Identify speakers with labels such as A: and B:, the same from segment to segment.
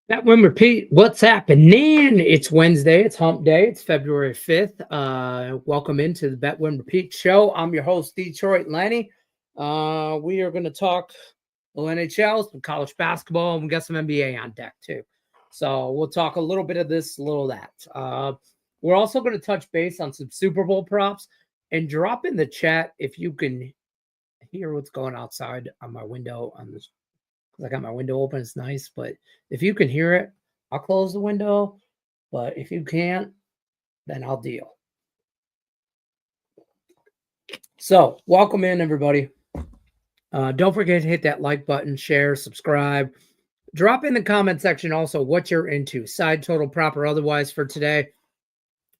A: That one repeat. What's happening? It's Wednesday. It's Hump Day. It's February 5th. Welcome into the Bet Win Repeat show. I'm your host, Detroit Lenny. We are going to talk a little NHL, some college basketball, and we got some NBA on deck too. So we'll talk a little bit of this, a little of that. We're also going to touch base on some Super Bowl props and drop in the chat if you can hear what's going outside on my window on this. I got my window open. It's nice, but if you can hear it, I'll close the window. But if you can't, then I'll deal. So, welcome in, everybody. Don't forget to hit that like button, share, subscribe. Drop in the comment section also what you're into, side total, prop, or otherwise for today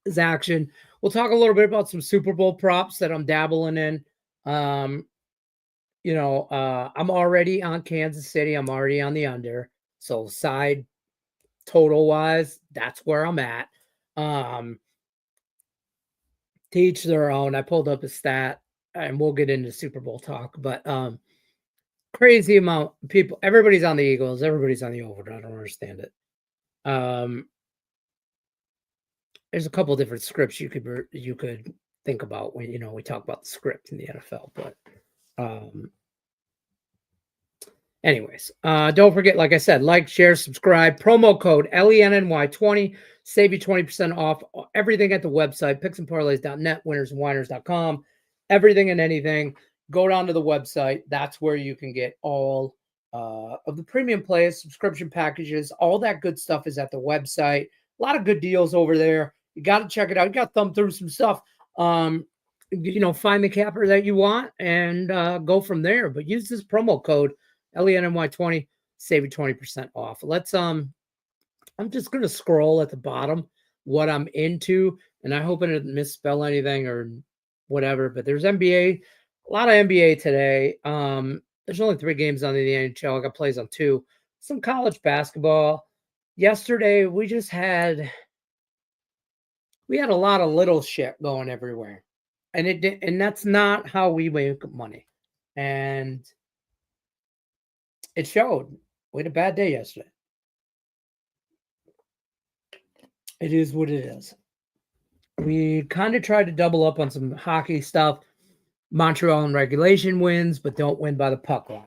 A: is action. We'll talk a little bit about some Super Bowl props that I'm dabbling in. I'm already on Kansas City. I'm already on the under. So side total wise, that's where I'm at. To each their own. I pulled up a stat and we'll get into Super Bowl talk, but crazy amount of people. Everybody's on the Eagles, everybody's on the over. I don't understand it. There's a couple different scripts you could think about when we talk about the script in the NFL, but anyways, don't forget, like I said, like, share, subscribe. Promo code LENNY20. Save you 20% off everything at the website, picksandparlays.net, winnersandwhiners.com. Everything and anything. Go down to the website. That's where you can get all of the premium plays, subscription packages. All that good stuff is at the website. A lot of good deals over there. You got to check it out. You got to thumb through some stuff. Find the capper that you want and go from there. But use this promo code LENNY20, save you 20% off. I'm just going to scroll at the bottom what I'm into, and I hope I didn't misspell anything or whatever, but there's NBA, a lot of NBA today. There's only 3 games on the NHL. I got plays on 2. Some college basketball. Yesterday, we had a lot of little shit going everywhere, and that's not how we make money. And it showed. We had a bad day yesterday. It is what it is. We kind of tried to double up on some hockey stuff. Montreal in regulation wins, but don't win by the puck line.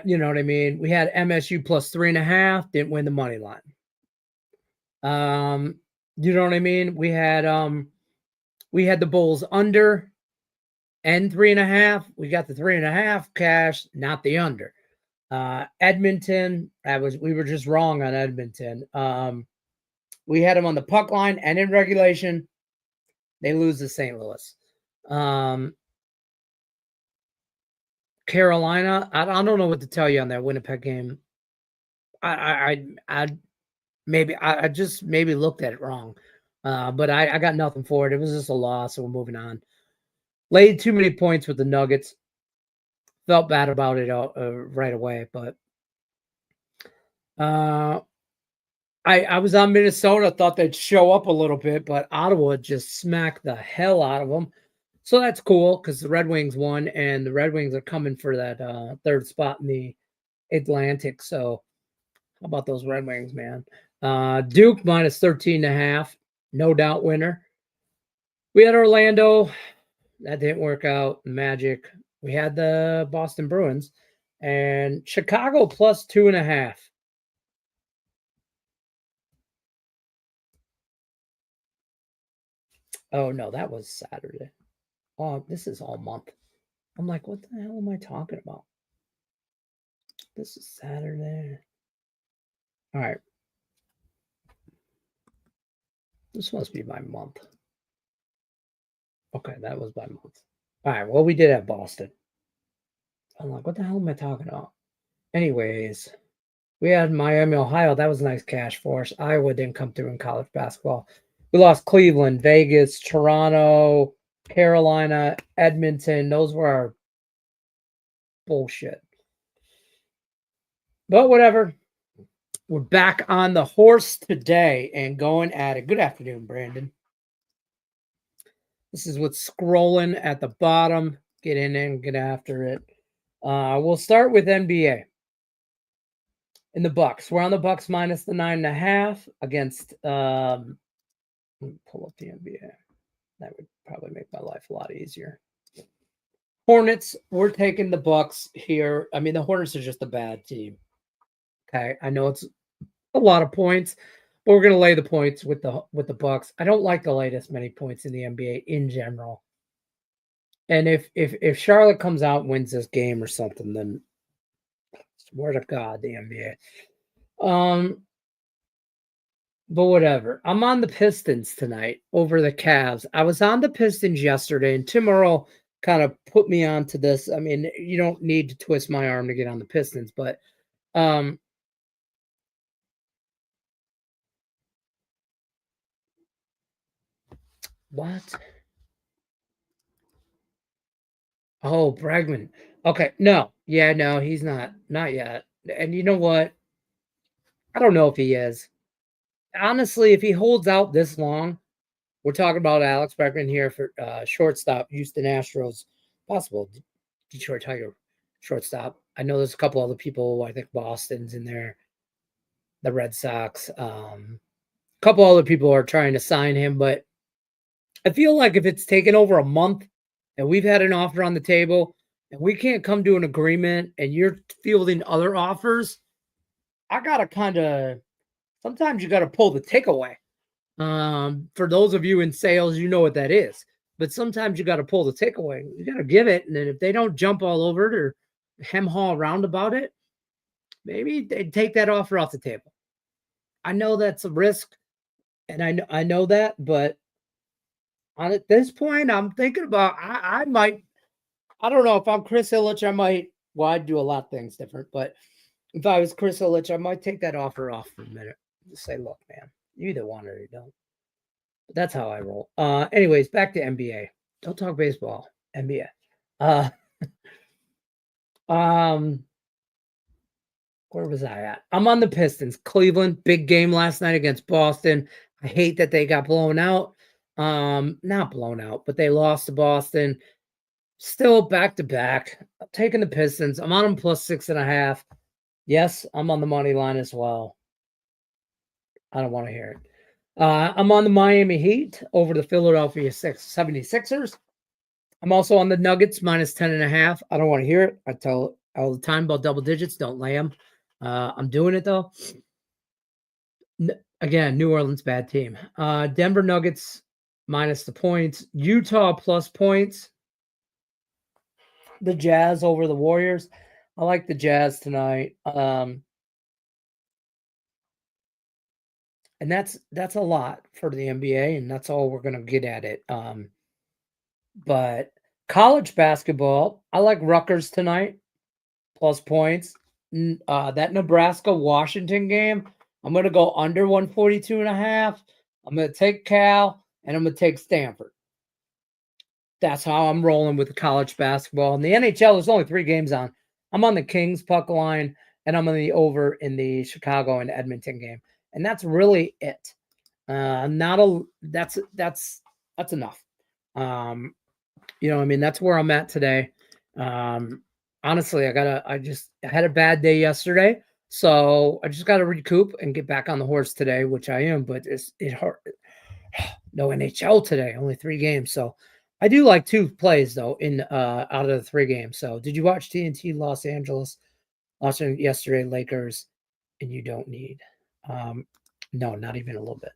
A: You know what I mean? We had MSU plus 3.5, didn't win the money line. You know what I mean? We had the Bulls under and 3.5. We got the 3.5 cash, not the under. Edmonton, we were just wrong on Edmonton. We had them on the puck line and in regulation. They lose to St. Louis. Carolina, I don't know what to tell you on that Winnipeg game. I just maybe looked at it wrong. But I got nothing for it. It was just a loss, so we're moving on. Laid too many points with the Nuggets. Felt bad about it right away, but I was on Minnesota. Thought they'd show up a little bit, but Ottawa just smacked the hell out of them. So that's cool because the Red Wings won, and the Red Wings are coming for that 3rd spot in the Atlantic. So how about those Red Wings, man? Duke minus 13.5. No doubt winner. We had Orlando. That didn't work out. Magic. We had the Boston Bruins. And Chicago plus 2.5. Oh, no, that was Saturday. Oh, this is all month. I'm like, what the hell am I talking about? This is Saturday. All right. This must be my month. Okay, that was my month. All right, well, we did have Boston. I'm like, what the hell am I talking about? Anyways, we had Miami, Ohio. That was a nice cash for us. Iowa didn't come through in college basketball. We lost Cleveland, Vegas, Toronto, Carolina, Edmonton. Those were our bullshit. But whatever. We're back on the horse today and going at it. Good afternoon, Brandon. This is what's scrolling at the bottom. Get in and get after it. We'll start with NBA. in the Bucks. We're on the Bucks minus the 9.5 against. Let me pull up the NBA. That would probably make my life a lot easier. Hornets. We're taking the Bucks here. I mean, the Hornets are just a bad team. Okay, I know it's a lot of points, but we're going to lay the points with the Bucks. I don't like to lay this many points in the NBA in general. And if Charlotte comes out and wins this game or something, then swear to God, the NBA. But whatever. I'm on the Pistons tonight over the Cavs. I was on the Pistons yesterday, and Tim Earl kind of put me onto this. I mean, you don't need to twist my arm to get on the Pistons, but what? Oh, Bregman. Okay, no. Yeah, no, he's not yet. And you know what? I don't know if he is. Honestly, if he holds out this long, we're talking about Alex Bregman here for shortstop, Houston Astros, possible Detroit Tiger shortstop. I know there's a couple other people. I think Boston's in there, the Red Sox. A couple other people are trying to sign him, but I feel like if it's taken over a month and we've had an offer on the table and we can't come to an agreement and you're fielding other offers, I got to kind of sometimes you got to pull the takeaway. For those of you in sales, you know what that is. But sometimes you got to pull the takeaway. You got to give it, and then if they don't jump all over it or hem haw around about it, maybe they take that offer off the table. I know that's a risk, and I know that, but at this point, I'm thinking about I might. I don't know if I'm Chris Ilitch, I might. Well, I'd do a lot of things different, but if I was Chris Ilitch, I might take that offer off for a minute. Just say, look, man, you either want it or you don't. That's how I roll. Anyways, back to NBA. Don't talk baseball. NBA. Where was I at? I'm on the Pistons. Cleveland, big game last night against Boston. I hate that they got blown out. Not blown out, but they lost to Boston. Still back to back. I'm taking the Pistons. I'm on them plus 6.5. Yes, I'm on the money line as well. I don't want to hear it. I'm on the Miami Heat over the Philadelphia 76ers. I'm also on the Nuggets minus 10.5. I don't want to hear it. I tell all the time about double digits. Don't lay them. I'm doing it though. Again, New Orleans bad team. Denver Nuggets minus the points. Utah plus points. The Jazz over the Warriors. I like the Jazz tonight. And that's a lot for the NBA, and that's all we're gonna get at it. But college basketball, I like Rutgers tonight, plus points. That Nebraska-Washington game, I'm going to go under 142.5. I'm going to take Cal, and I'm going to take Stanford. That's how I'm rolling with the college basketball. In the NHL, there's only 3 games on. I'm on the Kings puck line, and I'm on the over in the Chicago and Edmonton game. And that's really it. That's enough. I mean, that's where I'm at today. Honestly, I had a bad day yesterday, so I just got to recoup and get back on the horse today, which I am, but it hard. No NHL today, only 3 games. So I do like 2 plays though out of the 3 games. So did you watch TNT Los Angeles? Lost yesterday, Lakers, and you don't need. No, not even a little bit.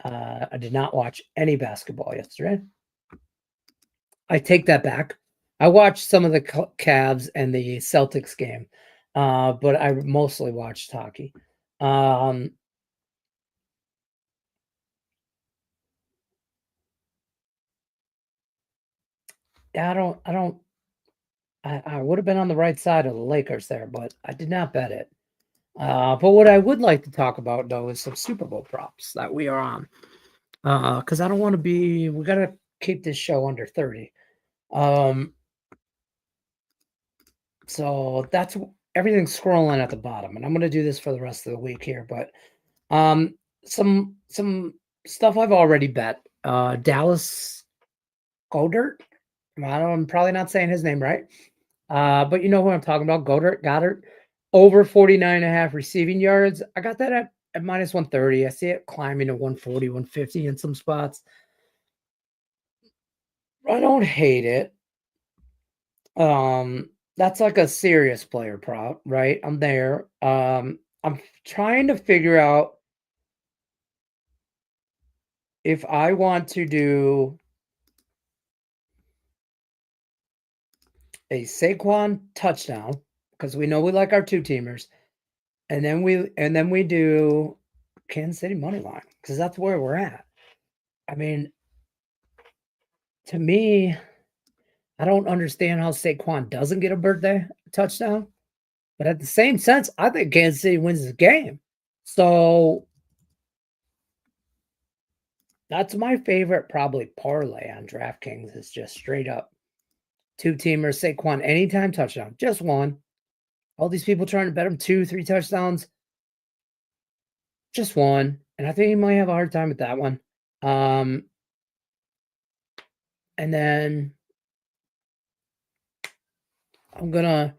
A: I did not watch any basketball yesterday. I take that back. I watched some of the Cavs and the Celtics game, but I mostly watched hockey. I would have been on the right side of the Lakers there, but I did not bet it. But what I would like to talk about though is some Super Bowl props that we are on. Because I don't want to we got to keep this show under 30. So that's everything's scrolling at the bottom, and I'm going to do this for the rest of the week here. But some stuff I've already bet. Dallas Goddard. I'm probably not saying his name right, but you know who I'm talking about. Goddard. over 49.5 receiving yards. I got that at minus 130. I see it climbing to 140, 150 in some spots. I don't hate it. That's like a serious player prop, right? I'm there. I'm trying to figure out if I want to do a Saquon touchdown, because we know we like our two-teamers, and then we do Kansas City money line, because that's where we're at. I mean, to me, I don't understand how Saquon doesn't get a birthday touchdown, but at the same sense, I think Kansas City wins the game. So that's my favorite probably parlay on DraftKings is just straight up two-teamers, Saquon anytime touchdown, just one. All these people trying to bet him 2, 3 touchdowns, just one. And I think he might have a hard time with that one. And then I'm gonna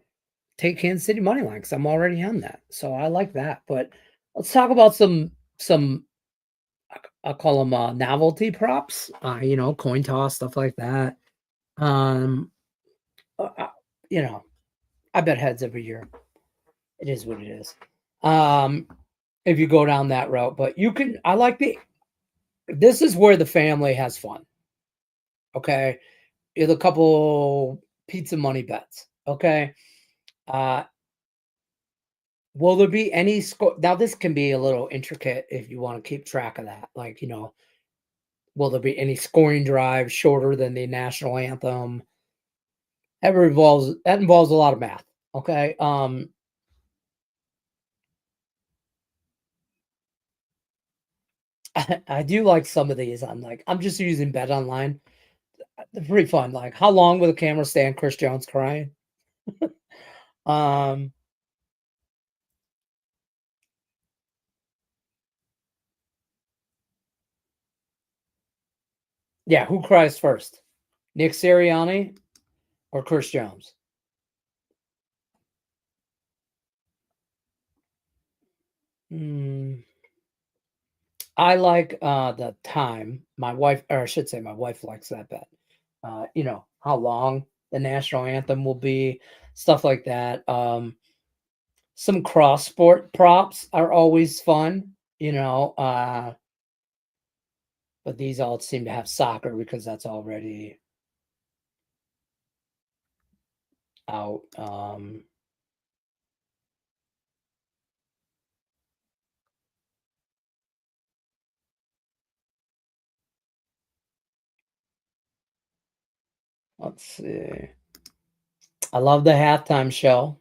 A: take Kansas City money line because I'm already on that. So I like that. But let's talk about some I'll call them novelty props. Coin toss, stuff like that. Um, uh, uh, you know, I bet heads every year. It is what it is. If you go down that route, but you can. I like this is where the family has fun. Okay, it's a couple pizza money bets. Okay, will there be any score? Now this can be a little intricate if you want to keep track of that. Like will there be any scoring drives shorter than the national anthem? That involves a lot of math. Okay. I do like some of these. I'm just using Bet Online. They're pretty fun. Like, how long will the camera stand Chris Jones crying? Um, yeah, who cries first? Nick Sirianni or Chris Jones? I like the time. My wife, or I should say, my wife likes that bet. How long the national anthem will be, stuff like that. Some cross sport props are always fun, but these all seem to have soccer because that's already out. Let's see. I love the halftime show.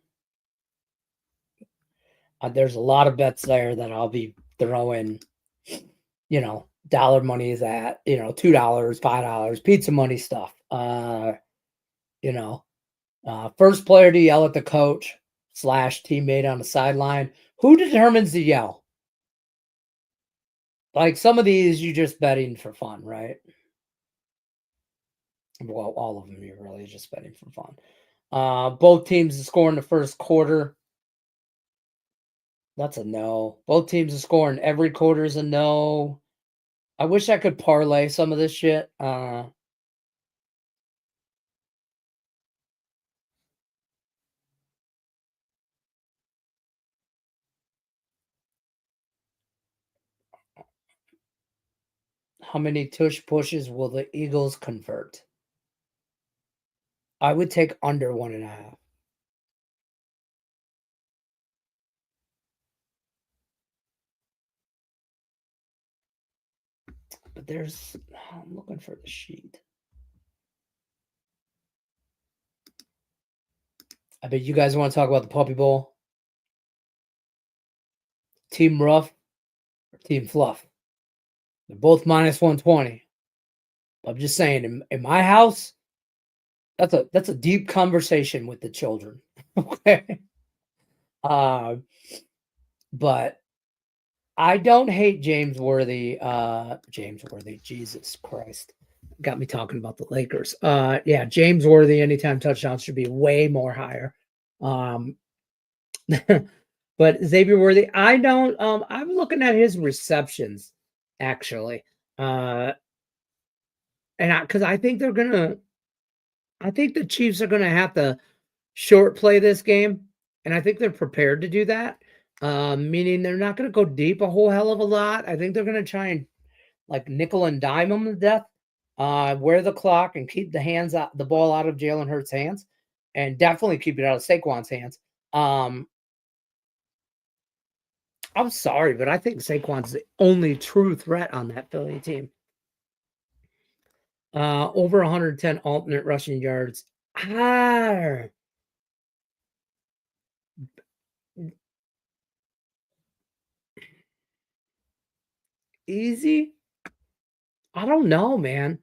A: There's a lot of bets there that I'll be throwing, dollar money is at, $2, $5, pizza money stuff. First player to yell at the coach / teammate on the sideline. Who determines the yell? Like some of these, you just betting for fun, right? Well, all of them you're really just betting for fun. Both teams to score in the first quarter. That's a no. Both teams to score in every quarter is a no. I wish I could parlay some of this shit. How many tush pushes will the Eagles convert? I would take under 1.5. But I'm looking for the sheet. I bet you guys want to talk about the Puppy Bowl. Team Rough or Team Fluff? They're both minus 120. I'm just saying, in my house, that's a deep conversation with the children. Okay. But I don't hate James Worthy. James Worthy, Jesus Christ. Got me talking about the Lakers. Yeah, James Worthy anytime touchdown should be way more higher. But Xavier Worthy, I don't. I'm looking at his receptions actually, and because I think they're gonna. I think the Chiefs are gonna have to short play this game, and I think they're prepared to do that. Meaning they're not gonna go deep a whole hell of a lot. I think they're gonna try and like nickel and dime them to death, wear the clock and keep the ball out of Jalen Hurts' hands, and definitely keep it out of Saquon's hands. I'm sorry, but I think Saquon's the only true threat on that Philly team. Over 110 alternate rushing yards. Ah, easy. I don't know, man.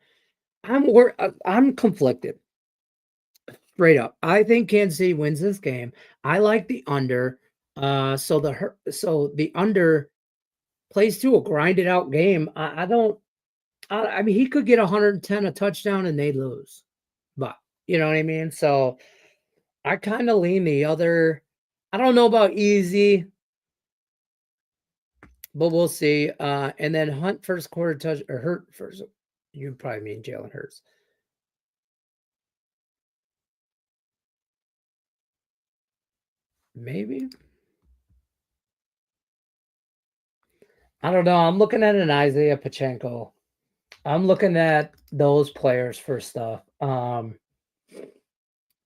A: I'm conflicted. Straight up. I think Kansas City wins this game. I like the under. So the under plays to a grinded out game. I don't. I mean, he could get 110 a touchdown and they lose, but you know what I mean. So I kind of lean the other. I don't know about easy, but we'll see. And then Hunt first quarter touch or Hurt first. You probably mean Jalen Hurts. Maybe. I don't know. I'm looking at an Isaiah Pacheco. I'm looking at those players for stuff.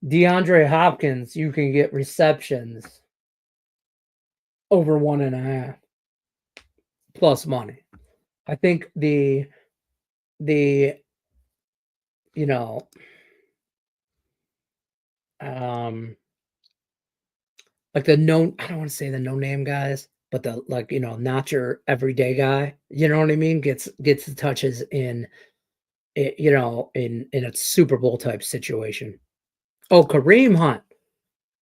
A: DeAndre Hopkins, you can get receptions over 1.5 plus money. I think the you know like the no I don't want to say the no name guys, but the like not your everyday guy. You know what I mean? Gets the touches in a Super Bowl type situation. Oh, Kareem Hunt,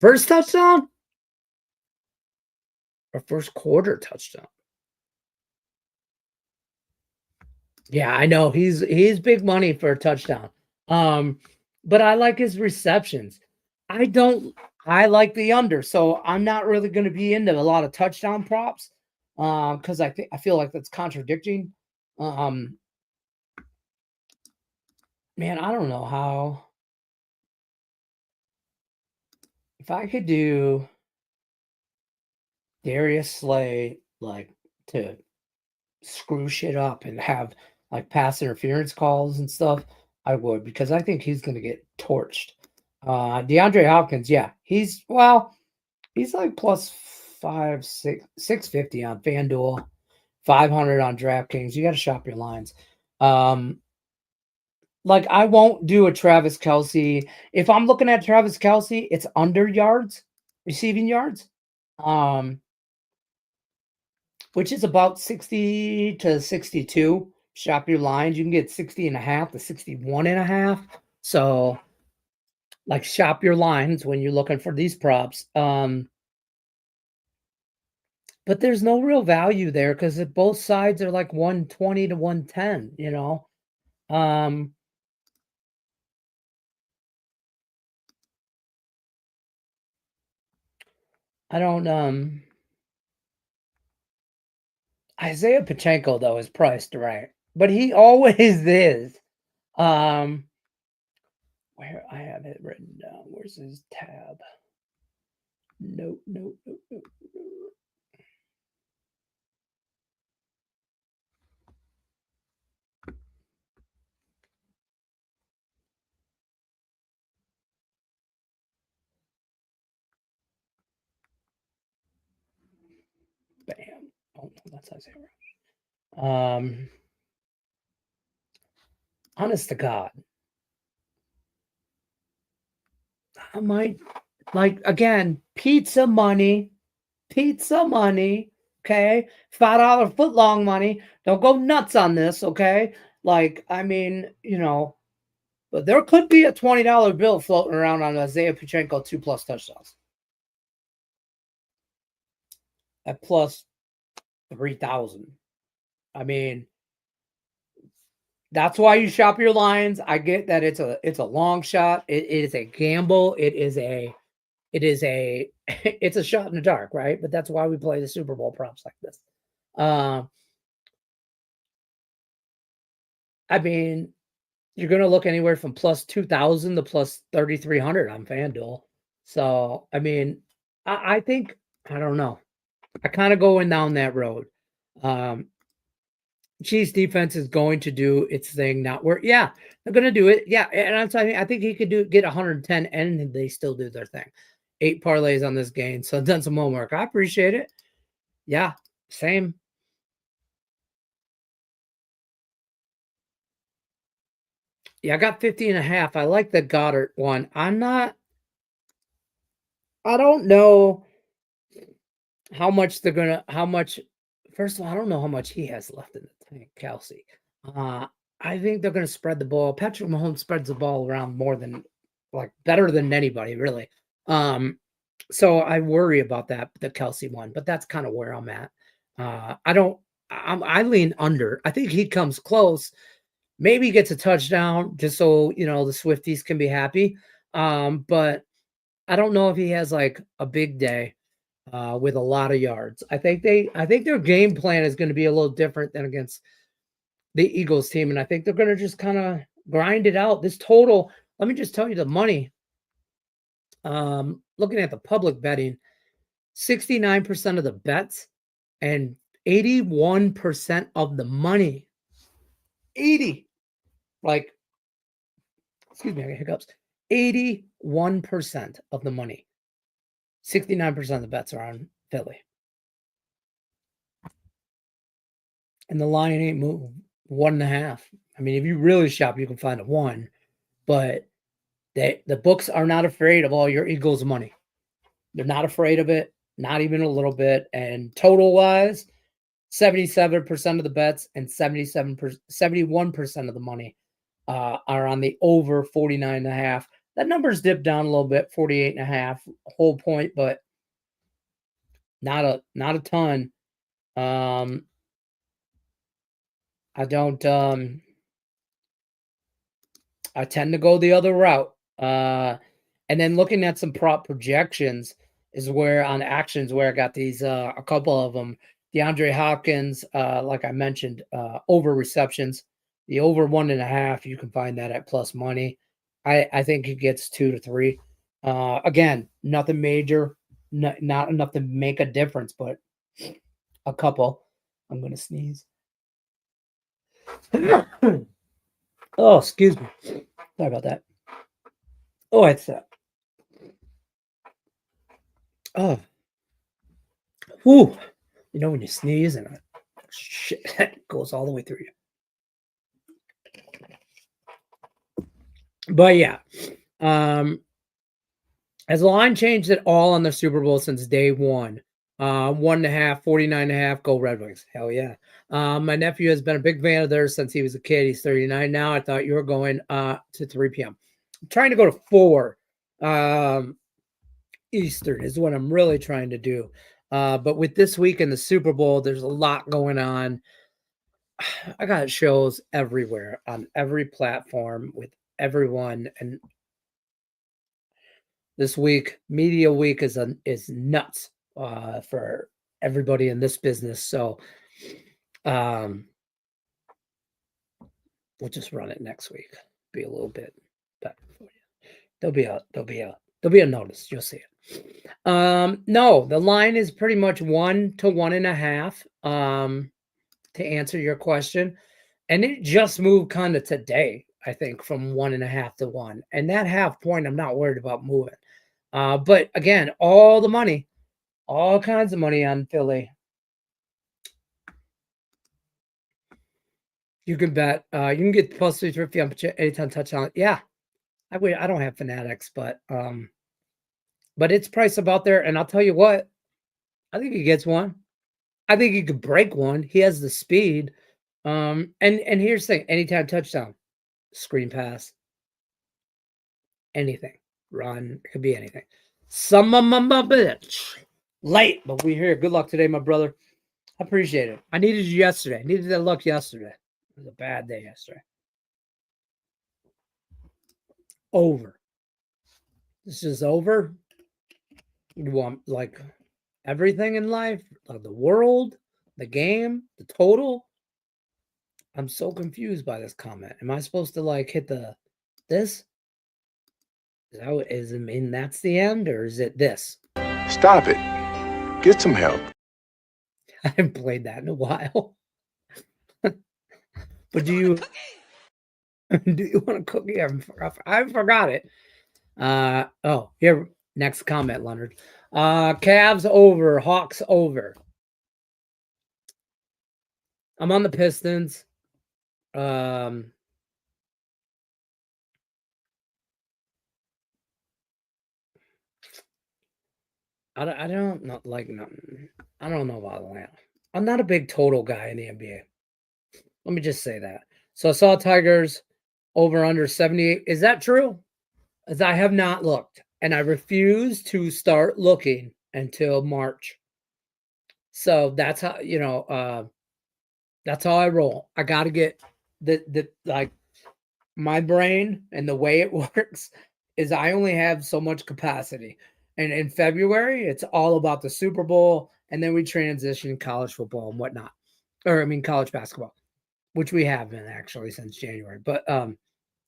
A: first touchdown or first quarter touchdown. Yeah, I know he's big money for a touchdown. But I like his receptions. I don't I like the under, so I'm not really going to be into a lot of touchdown props because I feel like that's contradicting. Um, man, I don't know how if I could do Darius Slay like to screw shit up and have like pass interference calls and stuff, I would because I think he's going to get torched. DeAndre Hopkins, yeah, he's like plus 650 on FanDuel, 500 on DraftKings. You got to shop your lines. Like I won't do a Travis Kelce. If I'm looking at Travis Kelce, it's under yards, receiving yards. Um, which is about 60 to 62. Shop your lines. You can get 60.5 to 61.5. So, like, shop your lines when you're looking for these props. But there's no real value there because both sides are like 120 to 110. Um, I don't Isaiah Pacheco though is priced right, but he always is. Um, where I have it written down. Where's his tab? Nope, nope, nope, nope. Bam. Oh no, that's Isaiah. Honest to God, I might like again pizza money, okay, $5 foot long money. Don't go nuts on this, okay? Like I mean, but there could be a $20 bill floating around on Isaiah Pacheco 2+ touchdowns at plus 3,000. I mean, that's why you shop your lines. I get that it's a long shot. It is a gamble. It is a it is it's a shot in the dark, right? But that's why we play the Super Bowl props like this. I mean, you're gonna look anywhere from plus 2,000 to plus 3,300 on FanDuel. So, I mean, I think I don't know. I kind of going down that road. Um, Chiefs defense is going to do its thing. Not where, yeah, they're going to do it. Yeah, and I'm telling you, I think he could get 110, and they still do their thing. 8 parlays on this game, so I've done some homework. I appreciate it. Yeah, same. Yeah, I got 50.5. I like the Goddard one. I don't know how much they're gonna how much first of all, I don't know how much he has left in the tank, Kelsey. Uh, I think they're gonna spread the ball. Patrick Mahomes spreads the ball around more than like better than anybody, really. So I worry about the Kelsey one, but that's kind of where I'm at. I lean under. I think he comes close. Maybe he gets a touchdown just so the Swifties can be happy. But I don't know if he has like a big day with a lot of yards. I think their game plan is going to be a little different than against the Eagles team, and I think they're going to just kind of grind it out. This total, let me just tell you the money. Looking at the public betting, 69% of the bets and 81% of the money. 80, like, excuse me, I got hiccups. 81% of the money. 69% of the bets are on Philly. And the line ain't moved. 1.5. I mean, if you really shop, you can find a 1. But the books are not afraid of all your Eagles money. They're not afraid of it, not even a little bit. And total wise, 77% of the bets and 71% of the money are on the over 49.5. That number's dipped down a little bit, 48.5, whole point, but not a ton. I don't I tend to go the other route. And then looking at some prop projections is where on actions where I got these a couple of them. DeAndre Hopkins, like I mentioned, over receptions, the over 1.5. You can find that at plus money. I think he gets 2 to 3. Again, nothing major, not enough to make a difference, but a couple. I'm gonna sneeze. Oh, excuse me. Sorry about that. Oh, it's oh, whew. You know when you sneeze and shit that goes all the way through you. But yeah, has the line changed at all on the Super Bowl since day one? 1.5, 49.5, go Red Wings. Hell yeah. My nephew has been a big fan of theirs since he was a kid. He's 39 now. I thought you were going to 3 p.m. I'm trying to go to 4 Eastern is what I'm really trying to do. But with this week in the Super Bowl, there's a lot going on. I got shows everywhere on every platform with everyone, and this week, media week is nuts for everybody in this business. So, we'll just run it next week. Be a little bit better for you. There'll be a notice. You'll see it. No, the line is pretty much 1 to 1.5. To answer your question, and it just moved kind of today, I think, from 1.5 to 1, and that half point I'm not worried about moving. But again, all the money, all kinds of money on Philly. You can bet. You can get plus 350 on anytime touchdown. Yeah, I don't have Fanatics, but it's priced about there. And I'll tell you what, I think he gets one. I think he could break one. He has the speed. And here's the thing: anytime touchdown, screen pass, anything, run, it could be anything. Some of my bitch late, but we here. Good luck today, my brother. I appreciate it. I needed you yesterday. I needed that luck yesterday. It was a bad day yesterday. Over. This is over. You want like everything in life, like the world, the game, the total. I'm so confused by this comment. Am I supposed to like hit this? Is it mean that's the end, or is it this?
B: Stop it. Get some help.
A: I haven't played that in a while. But do you want a cookie? I forgot it. Oh, here, next comment, Leonard. Cavs over, Hawks over. I'm on the Pistons. I don't not like nothing. I don't know about Atlanta. I'm not a big total guy in the NBA. Let me just say that. So I saw Tigers over under 78. Is that true? As I have not looked, and I refuse to start looking until March. So that's how that's how I roll. I got to get the like my brain and the way it works is I only have so much capacity. And in February, it's all about the Super Bowl, and then we transition college football and whatnot, or I mean college basketball, which we have been actually since January. But I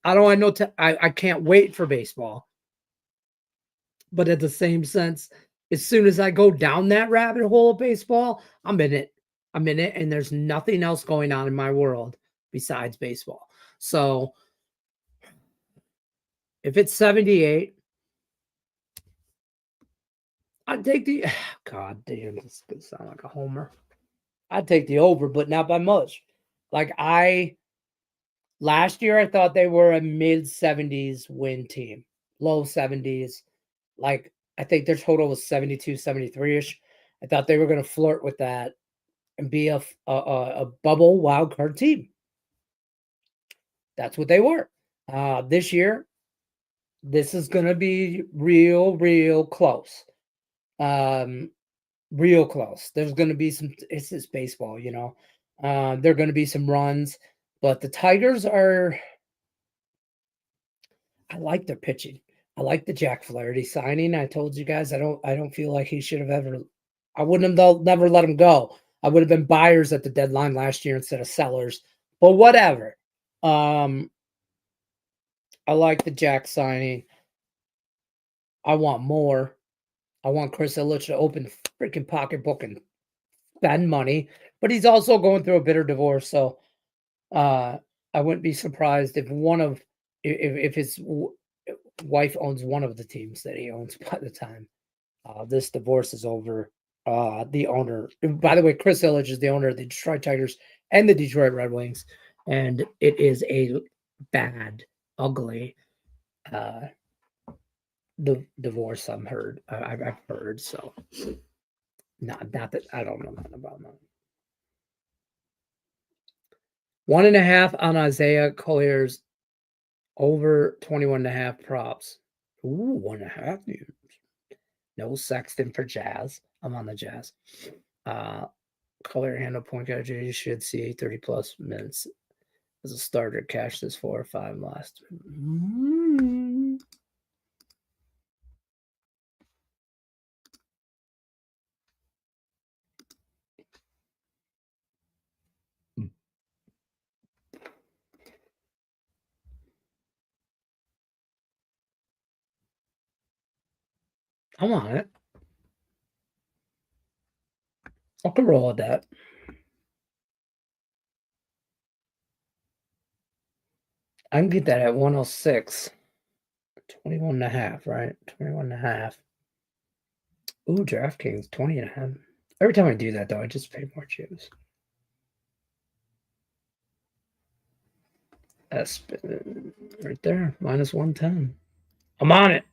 A: don't know. I can't wait for baseball, but at the same sense, as soon as I go down that rabbit hole of baseball, I'm in it. I'm in it, and there's nothing else going on in my world besides baseball. So if it's 78, I'd take the God damn, this is gonna sound like a homer. I'd take the over, but not by much. Like last year I thought they were a mid 70s win team, low 70s. Like I think their total was 72, 73-ish. I thought they were gonna flirt with that and be a bubble wild card team. That's what they were. This year, this is gonna be real close. Real close. There's going to be some. It's just baseball, you know. There are going to be some runs, but the Tigers are. I like their pitching. I like the Jack Flaherty signing. I told you guys I don't feel like he should have ever. I wouldn't have never let him go. I would have been buyers at the deadline last year instead of sellers. But whatever. I like the Jack signing. I want more. I want Chris Ilitch to open the freaking pocketbook and spend money, but he's also going through a bitter divorce. So I wouldn't be surprised if if his wife owns one of the teams that he owns by the time this divorce is over. The owner, by the way, Chris Ilitch is the owner of the Detroit Tigers and the Detroit Red Wings, and it is a bad, ugly the divorce. I've heard so. Not that I don't know nothing about that. 1.5 on Isaiah Collier's over 21.5 props. Ooh, 1.5. No Sexton for Jazz. I'm on the Jazz. Collier handle point guard. You should see 30 plus minutes as a starter. Cash this 4 or 5 last. I'm on it. I can roll with that. I can get that at 106. 21.5, right? 21.5. Ooh, DraftKings 20.5. Every time I do that, though, I just pay more chips. That's right there, minus 110. I'm on it.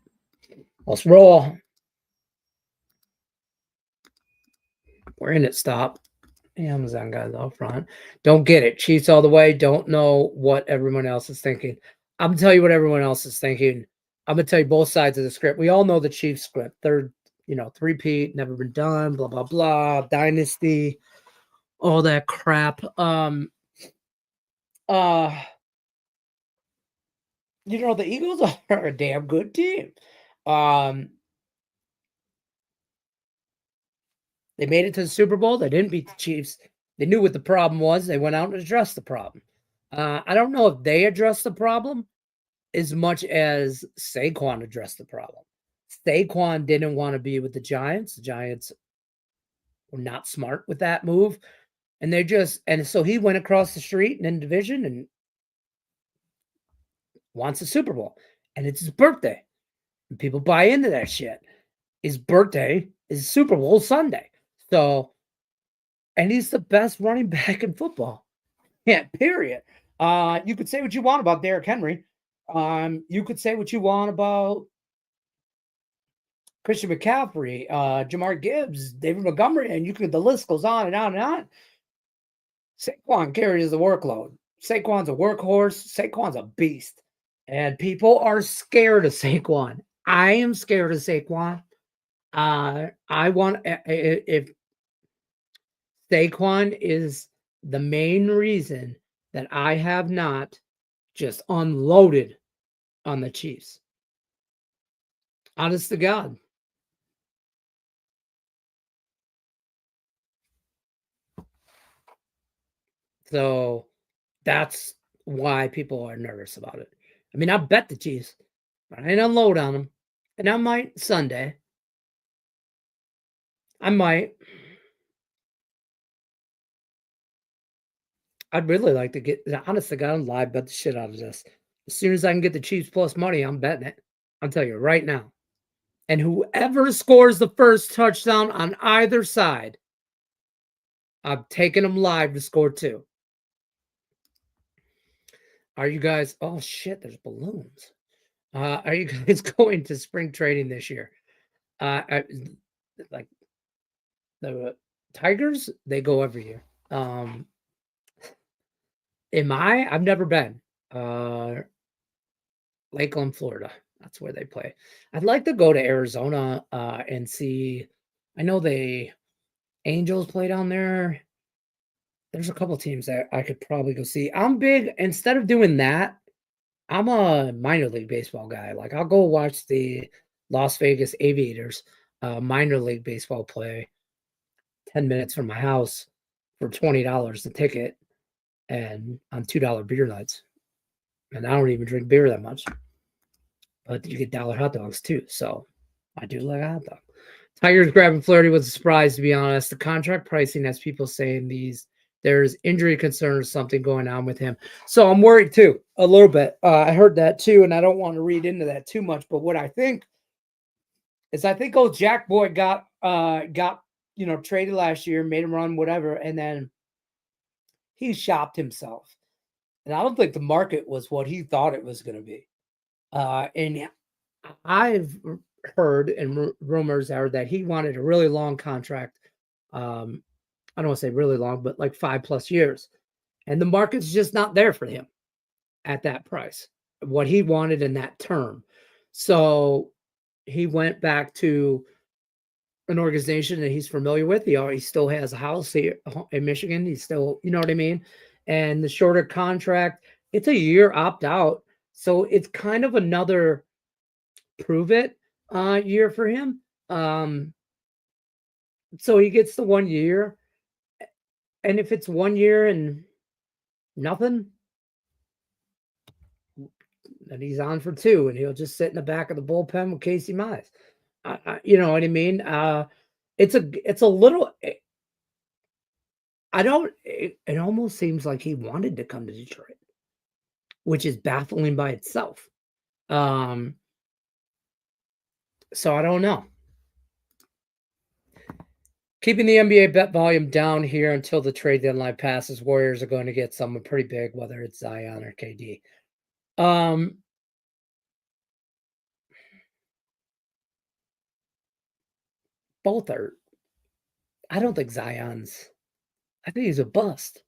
A: Let's roll. We're in it. Stop. Amazon guys out front. Don't get it. Chiefs all the way. Don't know what everyone else is thinking. I'm going to tell you what everyone else is thinking. I'm going to tell you both sides of the script. We all know the Chiefs script. Third, three-peat, never been done, blah, blah, blah, dynasty, all that crap. The Eagles are a damn good team. They made it to the Super Bowl. They didn't beat the Chiefs. They knew what the problem was. They went out and addressed the problem. I don't know if they addressed the problem as much as Saquon addressed the problem. Saquon didn't want to be with the Giants. The Giants were not smart with that move. And so he went across the street and in division and wants a Super Bowl. And it's his birthday. And people buy into that shit. His birthday is Super Bowl Sunday. So, and he's the best running back in football. Yeah, period. You could say what you want about Derrick Henry. You could say what you want about Christian McCaffrey, Jamar Gibbs, David Montgomery, and the list goes on and on and on. Saquon carries the workload. Saquon's a workhorse. Saquon's a beast. And people are scared of Saquon. I am scared of Saquon. If Saquon is the main reason that I have not just unloaded on the Chiefs. Honest to God. So that's why people are nervous about it. I mean, I bet the Chiefs, but I ain't unload on them. And I might Sunday. I might. I'd really like to get, honest to God, I'm live bet the shit out of this. As soon as I can get the Chiefs plus money, I'm betting it. I'll tell you right now. And whoever scores the first touchdown on either side, I'm taking them live to score 2. Are you guys, oh shit, there's balloons. Are you guys going to spring trading this year? Like the Tigers, they go every year. I've never been. Lakeland, Florida. That's where they play. I'd like to go to Arizona and see. I know the Angels play down there. There's a couple teams that I could probably go see. I'm big. Instead of doing that, I'm a minor league baseball guy. Like I'll go watch the Las Vegas Aviators minor league baseball play 10 minutes from my house for $20 a ticket and on $2 beer nights. And I don't even drink beer that much. But you get dollar hot dogs too. So I do like a hot dog. Tigers grabbing Flaherty was a surprise, to be honest. The contract pricing has people saying there's injury concern or something going on with him. So I'm worried too, a little bit. I heard that too, and I don't want to read into that too much. But what I think is old Jack Boy got traded last year, made him run whatever, and then he shopped himself. And I don't think the market was what he thought it was going to be. And I've heard and rumors are that he wanted a really long contract. I don't want to say really long, but like 5+ years. And the market's just not there for him at that price, what he wanted in that term. So he went back to an organization that he's familiar with. He still has a house here in Michigan. He's still, you know what I mean? And the shorter contract, it's a year opt out. So it's kind of another prove it year for him. So he gets the 1 year. And if it's 1 year and nothing, then he's on for 2 and he'll just sit in the back of the bullpen with Casey Mize. You know what I mean? It's a little, it almost seems like he wanted to come to Detroit, which is baffling by itself. So I don't know. Keeping the NBA bet volume down here until the trade deadline passes. Warriors are going to get someone pretty big, whether it's Zion or KD. Both are. I don't think Zion's. I think he's a bust.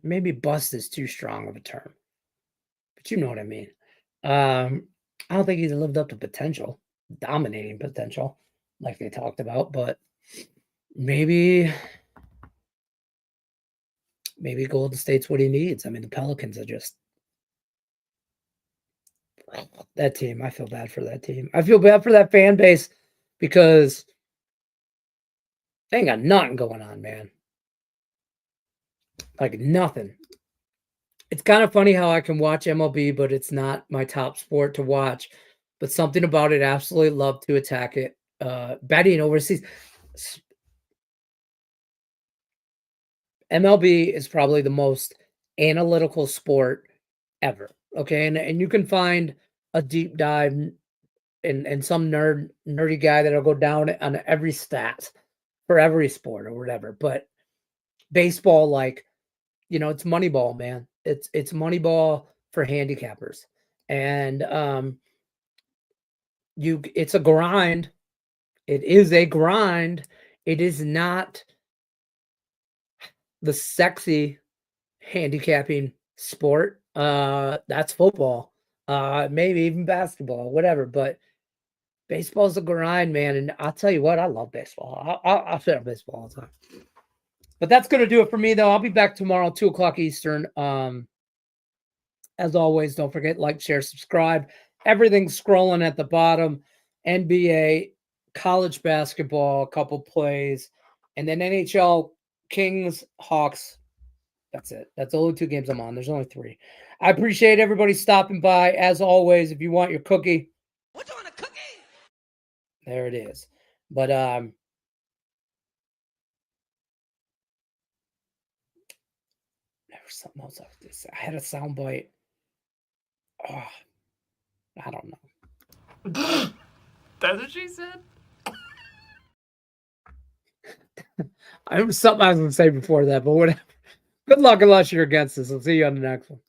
A: Maybe bust is too strong of a term, but you know what I mean. I don't think he's lived up to potential, dominating potential, like they talked about. But maybe Golden State's what he needs. I mean, the Pelicans are just that team. I feel bad for that team. I feel bad for that fan base because they ain't got nothing going on, man. Like nothing. It's kind of funny how I can watch MLB, but it's not my top sport to watch. But something about it, absolutely love to attack it. Betting overseas. MLB is probably the most analytical sport ever. Okay. And you can find a deep dive and some nerdy guy that'll go down on every stat for every sport or whatever. But baseball, like, it's Moneyball, man. It's Moneyball for handicappers. And it's a grind. It is a grind. It is not the sexy handicapping sport. That's football. Maybe even basketball, whatever. But baseball's a grind, man. And I'll tell you what, I love baseball. I'll sit on baseball all the time. But that's going to do it for me, though. I'll be back tomorrow, 2 o'clock Eastern. As always, don't forget, like, share, subscribe. Everything's scrolling at the bottom. NBA, college basketball, a couple plays, and then NHL, Kings, Hawks. That's it. That's the only 2 games I'm on. There's only 3. I appreciate everybody stopping by. As always, if you want your cookie.
C: What you want, a cookie?
A: There it is. But something else I had a sound bite. Oh, I don't know.
D: That's what she said.
A: I was something I was going to say before that, but whatever. Good luck unless you're against this. I'll see you on the next one.